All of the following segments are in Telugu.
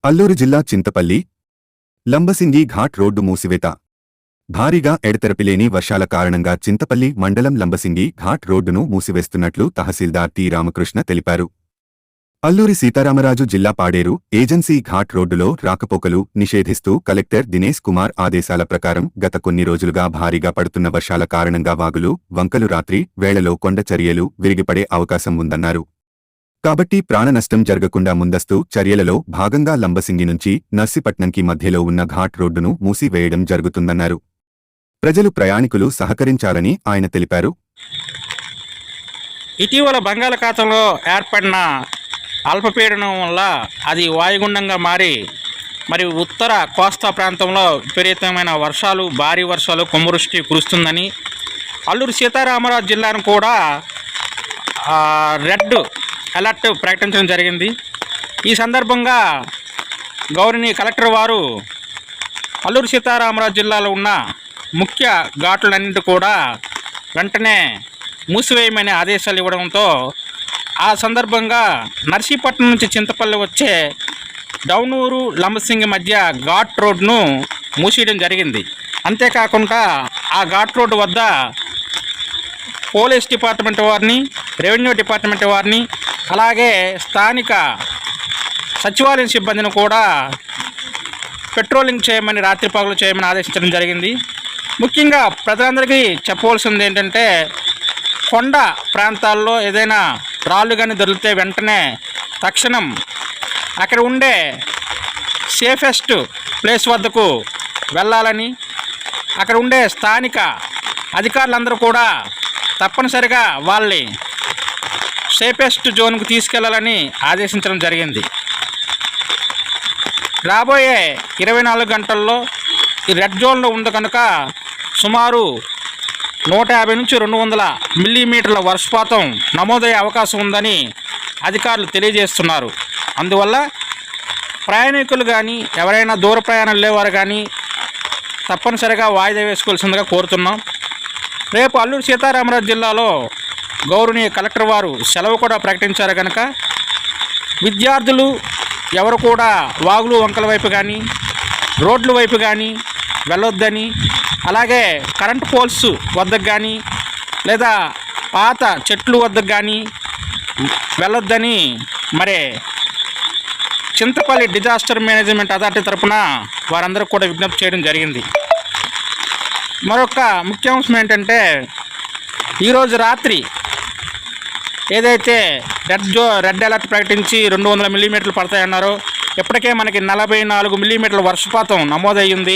అల్లూరు జిల్లా చింతపల్లి లంబసింగి ఘాట్ రోడ్డు మూసివేత. భారీగా ఎడతెరపిలేని వర్షాల కారణంగా చింతపల్లి మండలం లంబసింగి ఘాట్ రోడ్డును మూసివేస్తున్నట్లు తహసీల్దార్ టి రామకృష్ణ తెలిపారు. అల్లూరి సీతారామరాజు జిల్లా పాడేరు ఏజెన్సీ ఘాట్ రోడ్డులో రాకపోకలు నిషేధిస్తూ కలెక్టర్ దినేష్ కుమార్ ఆదేశాల ప్రకారం గత కొన్ని రోజులుగా భారీగా పడుతున్న వర్షాల కారణంగా వాగులు, వంకలు రాత్రి వేళలో కొండ చర్యలు విరిగిపడే అవకాశం ఉందన్నారు. కాబట్టి ప్రాణనష్టం జరగకుండా ముందస్తు చర్యలలో భాగంగా లంబసింగి నుంచి నర్సీపట్నంకి మధ్యలో ఉన్న ఘాట్ రోడ్డును మూసివేయడం జరుగుతుందన్నారు. ప్రజలు ప్రయాణికులు సహకరించాలని ఆయన తెలిపారు. ఇటీవల బంగాళాఖాతంలో ఏర్పడిన అల్పపీడనం వల్ల అది వాయుగుండంగా మారి మరి ఉత్తర కోస్తా ప్రాంతంలో విపరీతమైన వర్షాలు, భారీ వర్షాలు, కుంభవృష్టి కురుస్తుందని అల్లూరు సీతారామరాజు జిల్లాను కూడా రెడ్ అలర్ట్ ప్రకటించడం జరిగింది. ఈ సందర్భంగా గౌరవనీయ కలెక్టర్ వారు అల్లూరు సీతారామరాజు జిల్లాలో ఉన్న ముఖ్య ఘాట్లన్నింటి కూడా వెంటనే మూసివేయమని ఆదేశాలు ఇవ్వడంతో ఆ సందర్భంగా నర్సీపట్నం నుంచి చింతపల్లి వచ్చే డౌనూరు లంబసింగి మధ్య ఘాట్ రోడ్ను మూసేయడం జరిగింది. అంతేకాకుండా ఆ ఘాట్ రోడ్డు వద్ద పోలీస్ డిపార్ట్మెంట్ వారిని, రెవెన్యూ డిపార్ట్మెంట్ వారిని, అలాగే స్థానిక సచివాలయం సిబ్బందిని కూడా పెట్రోలింగ్ చేయమని, రాత్రి పగలు చేయమని ఆదేశించడం జరిగింది. ముఖ్యంగా ప్రజలందరికీ చెప్పవలసింది ఏంటంటే, కొండ ప్రాంతాల్లో ఏదైనా రాళ్ళు కానీ దొరికితే వెంటనే తక్షణం అక్కడ ఉండే సేఫెస్ట్ ప్లేస్ వద్దకు వెళ్ళాలని, అక్కడ ఉండే స్థానిక అధికారులందరూ కూడా తప్పనిసరిగా వాళ్ళని సేఫెస్ట్ జోన్కు తీసుకెళ్లాలని ఆదేశించడం జరిగింది. రాబోయే 24 గంటల్లో ఈ రెడ్ జోన్లో ఉంది కనుక సుమారు 150 నుంచి 200 మిల్లీమీటర్ల వర్షపాతం నమోదయ్యే అవకాశం ఉందని అధికారులు తెలియజేస్తున్నారు. అందువల్ల ప్రయాణికులు కానీ, ఎవరైనా దూర ప్రయాణం లేవారు కానీ తప్పనిసరిగా వాయిదా వేసుకోవాల్సిందిగా కోరుతున్నాం. రేపు అల్లూరు సీతారామరాజు జిల్లాలో గౌరవనీయ కలెక్టర్ వారు సెలవు కూడా ప్రకటించారు కనుక విద్యార్థులు ఎవరు కూడా వాగులు, వంకల వైపు కానీ, రోడ్ల వైపు కానీ వెళ్ళొద్దని, అలాగే కరెంట్ పోల్స్ వద్దకు కానీ లేదా పాత చెట్లు వద్దకు కానీ వెళ్ళొద్దని మరి చింతపల్లి డిజాస్టర్ మేనేజ్మెంట్ అథారిటీ తరఫున వారందరూ కూడా విజ్ఞప్తి చేయడం జరిగింది. మరొక ముఖ్యాంశం ఏంటంటే, ఈరోజు రాత్రి ఏదైతే రెడ్ అలర్ట్ ప్రకటించి 200 మిల్లీమీటర్లు పడతాయన్నారో, ఇప్పటికే మనకి 44 మిల్లీమీటర్ల వర్షపాతం నమోదయ్యింది.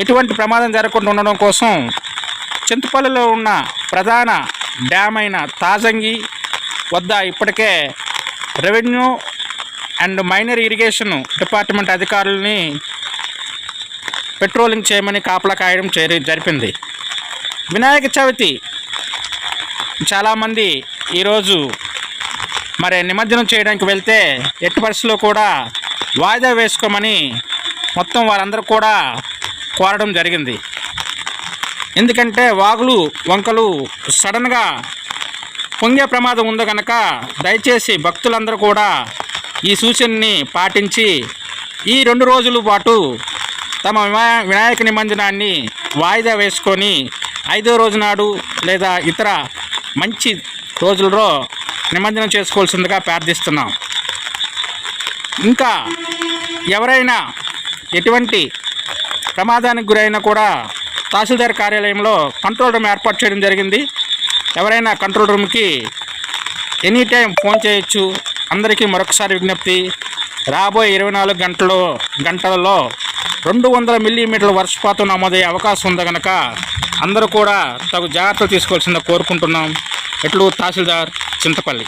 ఎటువంటి ప్రమాదం జరగకుండా ఉండడం కోసం చింతపల్లిలో ఉన్న ప్రధాన డ్యామ్ అయిన తాజంగి వద్ద ఇప్పటికే revenue and minor irrigation department అధికారులని పెట్రోలింగ్ చేయమని కాపలా కాయడం జరిపింది. వినాయక చవితి చాలామంది ఈరోజు మరి నిమజ్జనం చేయడానికి వెళ్తే ఎట్టి పరిస్థితుల్లో కూడా వాయిదా వేసుకోమని మొత్తం వారందరూ కూడా కోరడం జరిగింది. ఎందుకంటే వాగులు, వంకలు సడన్గా పొంగే ప్రమాదం ఉంది కనుక దయచేసి భక్తులందరూ కూడా ఈ సూచనని పాటించి ఈ 2 రోజుల పాటు తమ వినాయక నిమజ్జనాన్ని వాయిదా వేసుకొని 5వ రోజు నాడు లేదా ఇతర మంచి రోజులలో నిమజ్జనం చేసుకోవాల్సిందిగా ప్రార్థిస్తున్నాం. ఇంకా ఎవరైనా ఎటువంటి ప్రమాదానికి గురైనా కూడా తహసీల్దార్ కార్యాలయంలో కంట్రోల్ రూమ్ ఏర్పాటు చేయడం జరిగింది. ఎవరైనా కంట్రోల్ రూమ్కి ఎనీ టైం ఫోన్ చేయొచ్చు. అందరికీ మరొకసారి విజ్ఞప్తి, రాబోయే 24 గంటలలో 200 మిల్లీమీటర్ల వర్షపాతం నమోదయ్యే అవకాశం ఉంది కనుక అందరూ కూడా తగు జాగ్రత్తలు తీసుకోవాల్సిందిగా కోరుకుంటున్నాం. ఎట్లు తహసీల్దార్ చింతపల్లి.